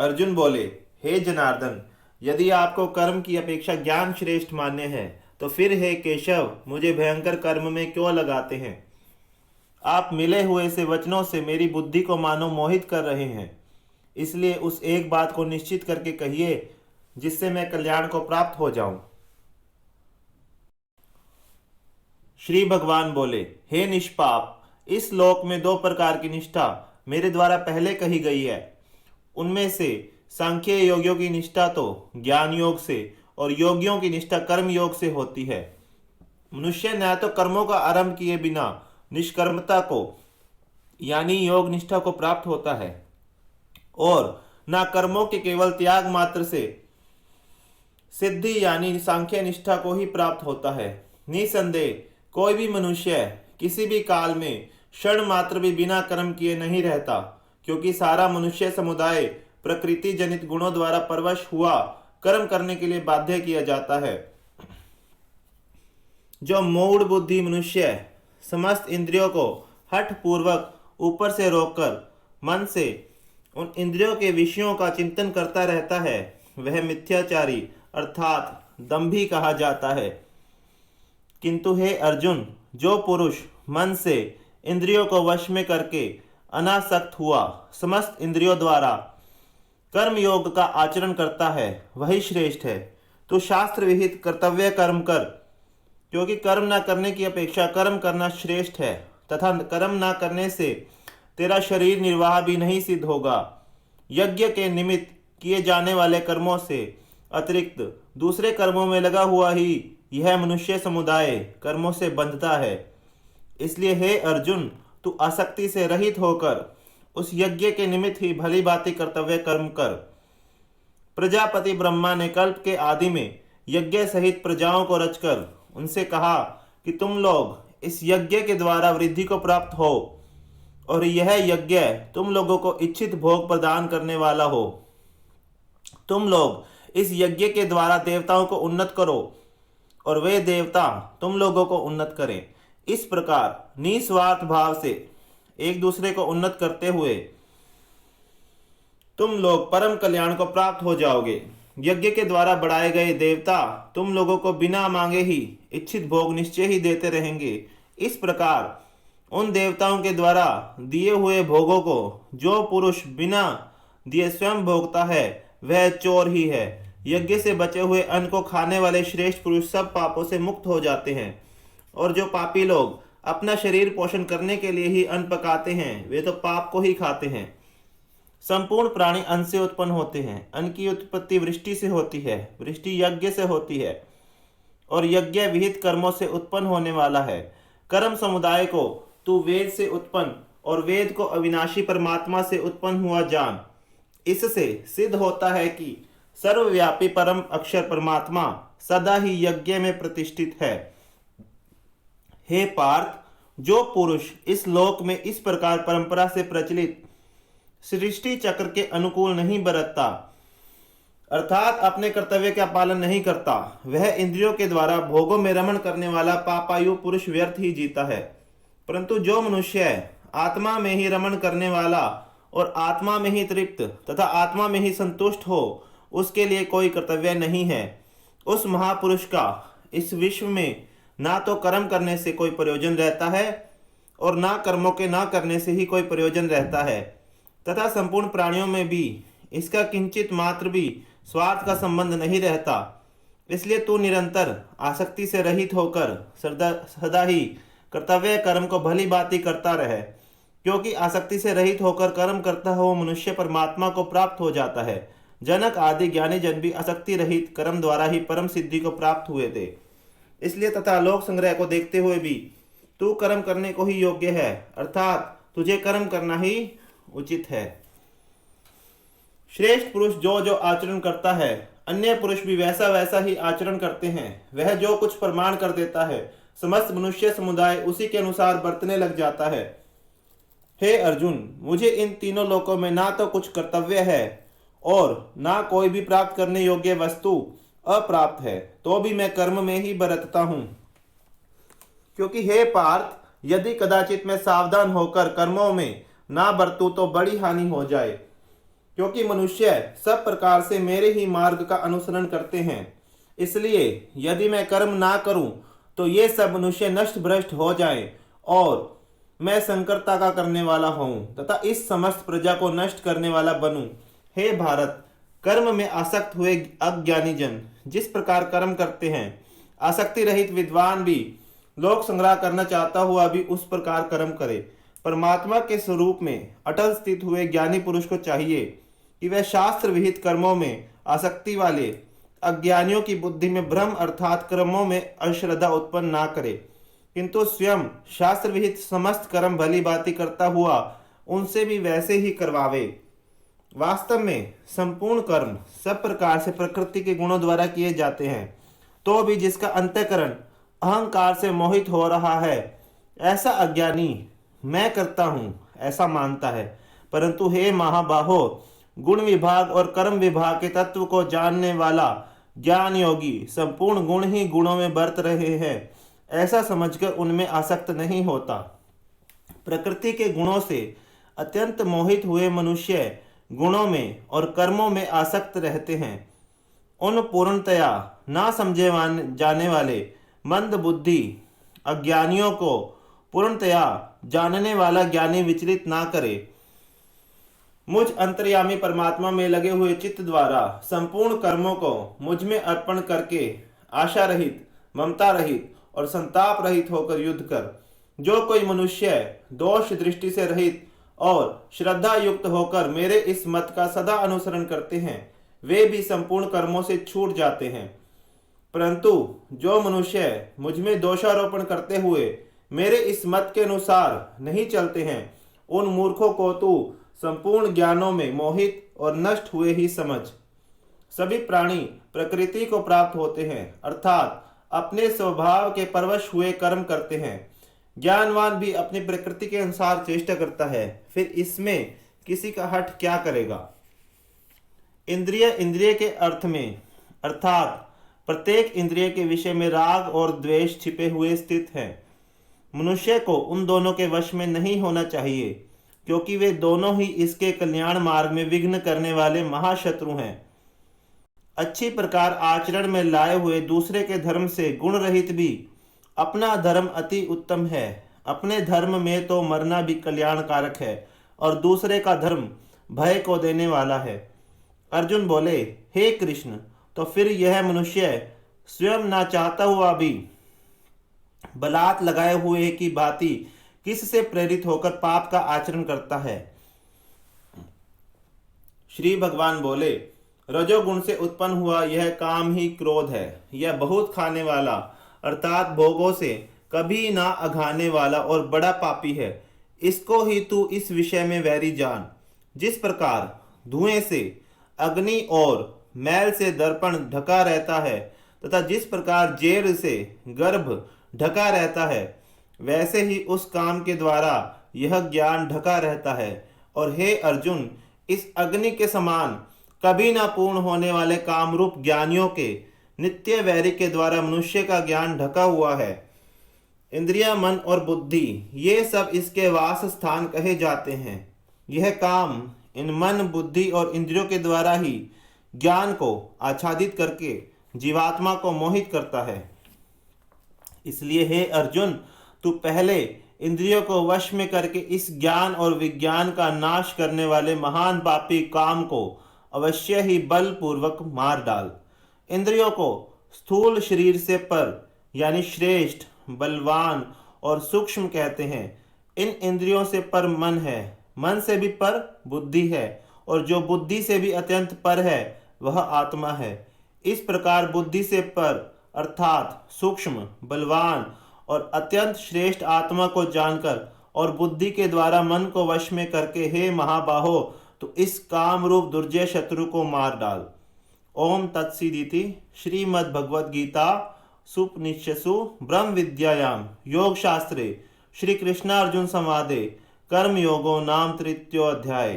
अर्जुन बोले, हे जनार्दन, यदि आपको कर्म की अपेक्षा ज्ञान श्रेष्ठ मान्य है तो फिर हे केशव मुझे भयंकर कर्म में क्यों लगाते हैं। आप मिले हुए से वचनों से मेरी बुद्धि को मानो मोहित कर रहे हैं। इसलिए उस एक बात को निश्चित करके कहिए जिससे मैं कल्याण को प्राप्त हो जाऊं। श्री भगवान बोले, हे निष्पाप, इस लोक में दो प्रकार की निष्ठा मेरे द्वारा पहले कही गई है। उनमें से सांख्य योगियों की निष्ठा तो ज्ञान योग से और योगियों की निष्ठा कर्म योग से होती है। मनुष्य न तो कर्मों का आरंभ किए बिना निष्कर्मता को यानी योग निष्ठा को प्राप्त होता है और न कर्मों के केवल त्याग मात्र से सिद्धि यानी सांख्य निष्ठा को ही प्राप्त होता है। निसंदेह कोई भी मनुष्य किसी भी काल में क्षण मात्र भी बिना कर्म किए नहीं रहता, क्योंकि सारा मनुष्य समुदाय प्रकृति जनित गुणों द्वारा परवश हुआ कर्म करने के लिए बाध्य किया जाता है। जो मूढ़ बुद्धि मनुष्य समस्त इंद्रियों को हठ पूर्वक ऊपर से रोककर मन से उन इंद्रियों के विषयों का चिंतन करता रहता है, वह मिथ्याचारी अर्थात दंभी कहा जाता है। किंतु हे अर्जुन, जो पुरुष मन से इंद्रियों को वश में करके अनासक्त हुआ समस्त इंद्रियों द्वारा कर्म योग का आचरण करता है वही श्रेष्ठ है। तो शास्त्र विहित कर्तव्य कर्म कर, क्योंकि कर्म न करने की अपेक्षा कर्म करना श्रेष्ठ है तथा कर्म न करने से तेरा शरीर निर्वाह भी नहीं सिद्ध होगा। यज्ञ के निमित्त किए जाने वाले कर्मों से अतिरिक्त दूसरे कर्मों में लगा हुआ ही यह मनुष्य समुदाय कर्मों से बंधता है। इसलिए हे अर्जुन, तू आसक्ति से रहित होकर उस यज्ञ के निमित्त ही भली भांति कर्तव्य कर्म कर। प्रजापति ब्रह्मा ने कल्प के आदि में यज्ञ सहित प्रजाओं को रचकर उनसे कहा कि तुम लोग इस यज्ञ के द्वारा वृद्धि को प्राप्त हो और यह यज्ञ तुम लोगों को इच्छित भोग प्रदान करने वाला हो। तुम लोग इस यज्ञ के द्वारा देवताओं को उन्नत करो और वे देवता तुम लोगों को उन्नत करें। इस प्रकार निस्वार्थ भाव से एक दूसरे को उन्नत करते हुए तुम लोग परम कल्याण को प्राप्त हो जाओगे। यज्ञ के द्वारा बढ़ाए गए देवता तुम लोगों को बिना मांगे ही इच्छित भोग निश्चय ही देते रहेंगे। इस प्रकार उन देवताओं के द्वारा दिए हुए भोगों को जो पुरुष बिना दिए स्वयं भोगता है वह चोर ही है। यज्ञ से बचे हुए अन्न को खाने वाले श्रेष्ठ पुरुष सब पापों से मुक्त हो जाते हैं, और जो पापी लोग अपना शरीर पोषण करने के लिए ही अन्न पकाते हैं वे तो पाप को ही खाते हैं। संपूर्ण प्राणी अन्न से उत्पन्न होते हैं। अन्न की उत्पत्ति वृष्टि से होती है, वृष्टि यज्ञ से होती है और यज्ञ विहित कर्मों से उत्पन्न होने वाला है। कर्म समुदाय को तू वेद से उत्पन्न और वेद को अविनाशी परमात्मा से उत्पन्न हुआ जान। इससे सिद्ध होता है कि सर्वव्यापी परम अक्षर परमात्मा सदा ही यज्ञ में प्रतिष्ठित है। हे पार्थ, जो पुरुष इस लोक में इस प्रकार परंपरा से प्रचलित सृष्टि चक्र के अनुकूल नहीं बरतता अर्थात अपने कर्तव्य का पालन नहीं करता, वह इंद्रियों के द्वारा भोगों में रमण करने वाला पापायु पुरुष व्यर्थ ही जीता है। परंतु जो मनुष्य आत्मा में ही रमण करने वाला और आत्मा में ही तृप्त तथा आत्मा में ही संतुष्ट हो, उसके लिए कोई कर्तव्य नहीं है। उस महापुरुष का इस विश्व में ना तो कर्म करने से कोई प्रयोजन रहता है और ना कर्मों के ना करने से ही कोई प्रयोजन रहता है, तथा संपूर्ण प्राणियों में भी इसका किंचित मात्र भी स्वार्थ का संबंध नहीं रहता। इसलिए तू निरंतर आसक्ति से रहित होकर सदा ही कर्तव्य कर्म को भली भांति करता रहे, क्योंकि आसक्ति से रहित होकर कर्म करता हुआ मनुष्य परमात्मा को प्राप्त हो जाता है। जनक आदि ज्ञानी जन भी आसक्ति रहित कर्म द्वारा ही परम सिद्धि को प्राप्त हुए थे। इसलिए तथा लोक संग्रह को देखते हुए भी तू कर्म करने को ही योग्य है, अर्थात तुझे कर्म करना ही उचित है। श्रेष्ठ पुरुष जो जो आचरण करता है अन्य पुरुष भी वैसा वैसा ही आचरण करते हैं। वह जो कुछ प्रमाण कर देता है समस्त मनुष्य समुदाय उसी के अनुसार बरतने लग जाता है। हे अर्जुन, मुझे इन तीनों लोकों में ना तो कुछ कर्तव्य है और ना कोई भी प्राप्त करने योग्य वस्तु अप्राप्त है, तो भी मैं कर्म में ही बरतता हूं। क्योंकि हे पार्थ, यदि कदाचित मैं सावधान होकर कर्मों में ना बरतूं तो बड़ी हानि हो जाए। क्योंकि मनुष्य सब प्रकार से मेरे ही मार्ग का अनुसरण करते हैं। इसलिए यदि मैं कर्म ना करूं तो ये सब मनुष्य नष्ट भ्रष्ट हो जाएं और मैं संकरता का करने वाला हूं तथा इस समस्त प्रजा को नष्ट करने वाला बनूं। हे भारत, कर्म में आसक्त हुए अज्ञानी जन जिस प्रकार कर्म करते हैं, आसक्ति रहित विद्वान भी लोक संग्रह करना चाहता हुआ भी उस प्रकार कर्म करे। परमात्मा के स्वरूप में अटल स्थित हुए ज्ञानी पुरुष को चाहिए कि वह शास्त्र विहित कर्मों में आसक्ति वाले अज्ञानियों की बुद्धि में भ्रम अर्थात कर्मों में अश्रद्धा उत्पन्न ना करे, किंतु स्वयं शास्त्र विहित समस्त कर्म भली भांति करता हुआ उनसे भी वैसे ही करवावे। वास्तव में संपूर्ण कर्म सब प्रकार से प्रकृति के गुणों द्वारा किए जाते हैं, तो भी जिसका अंतःकरण अहंकार से मोहित हो रहा है, ऐसा अज्ञानी मैं करता हूँ ऐसा मानता है। परंतु हे महाबाहो, गुण विभाग और कर्म विभाग के तत्व को जानने वाला ज्ञान योगी संपूर्ण गुण ही गुणों में बरत रहे हैं ऐसा समझकर उनमें आसक्त नहीं होता। प्रकृति के गुणों से अत्यंत मोहित हुए मनुष्य गुणों में और कर्मों में आसक्त रहते हैं। उन पूर्णतया ना समझे जाने वाले मंद बुद्धि अज्ञानियों को पूर्णतया जानने वाला ज्ञानी विचलित ना करे। मुझ अंतर्यामी परमात्मा में लगे हुए चित्त द्वारा संपूर्ण कर्मों को मुझ में अर्पण करके आशा रहित, ममता रहित और संताप रहित होकर युद्ध कर। जो कोई मनुष्य दोष दृष्टि से रहित और श्रद्धा युक्त होकर मेरे इस मत का सदा अनुसरण करते हैं, वे भी संपूर्ण कर्मों से छूट जाते हैं। परंतु जो मनुष्य मुझ में दोषारोपण करते हुए मेरे इस मत के अनुसार नहीं चलते हैं, उन मूर्खों को तू संपूर्ण ज्ञानों में मोहित और नष्ट हुए ही समझ। सभी प्राणी प्रकृति को प्राप्त होते हैं, अर्थात अपने स्वभाव के परवश हुए कर्म करते हैं। ज्ञानवान भी अपनी प्रकृति के अनुसार चेष्टा करता है, फिर इसमें किसी का हठ क्या करेगा। इंद्रिय के अर्थ में अर्थात प्रत्येक इंद्रिय के विषय में राग और द्वेष छिपे हुए स्थित हैं। मनुष्य को उन दोनों के वश में नहीं होना चाहिए, क्योंकि वे दोनों ही इसके कल्याण मार्ग में विघ्न करने वाले महाशत्रु हैं। अच्छी प्रकार आचरण में लाए हुए दूसरे के धर्म से गुण रहित भी अपना धर्म अति उत्तम है। अपने धर्म में तो मरना भी कल्याणकारक है और दूसरे का धर्म भय को देने वाला है। अर्जुन बोले, हे कृष्ण, तो फिर यह मनुष्य स्वयं ना चाहता हुआ भी बलात् लगाए हुए की भांति किससे प्रेरित होकर पाप का आचरण करता है। श्री भगवान बोले, रजोगुण से उत्पन्न हुआ यह काम ही क्रोध है। यह बहुत खाने वाला अर्थात भोगों से कभी ना अघाने वाला और बड़ा पापी है। इसको ही तू इस विषय में वैरी जान। जिस प्रकार धुएं से अग्नि और मैल से दर्पण ढका रहता है तथा जिस प्रकार जेर से गर्भ ढका रहता है, वैसे ही उस काम के द्वारा यह ज्ञान ढका रहता है। और हे अर्जुन, इस अग्नि के समान कभी ना पूर्ण होने वाले कामरूप ज्ञानियों के नित्य वैरी के द्वारा मनुष्य का ज्ञान ढका हुआ है। इंद्रिया, मन और बुद्धि ये सब इसके वास स्थान कहे जाते हैं। यह काम इन मन, बुद्धि और इंद्रियों के द्वारा ही ज्ञान को आच्छादित करके जीवात्मा को मोहित करता है। इसलिए हे अर्जुन, तू पहले इंद्रियों को वश में करके इस ज्ञान और विज्ञान का नाश करने वाले महान पापी काम को अवश्य ही बलपूर्वक मार डाल। इंद्रियों को स्थूल शरीर से पर यानी श्रेष्ठ, बलवान और सूक्ष्म कहते हैं। इन इंद्रियों से पर मन है, मन से भी पर बुद्धि है, और जो बुद्धि से भी अत्यंत पर है वह आत्मा है। इस प्रकार बुद्धि से पर अर्थात सूक्ष्म, बलवान और अत्यंत श्रेष्ठ आत्मा को जानकर और बुद्धि के द्वारा मन को वश में करके हे महाबाहो, तो इस काम रूप दुर्जय शत्रु को मार डाल। ओम तत्सीदिति। श्रीमद् भगवद गीता सुपनिषत्सु ब्रह्म विद्यायाम योग शास्त्रे श्री कृष्णार्जुन संवादे कर्म योगो नाम तृतीयोऽध्याय।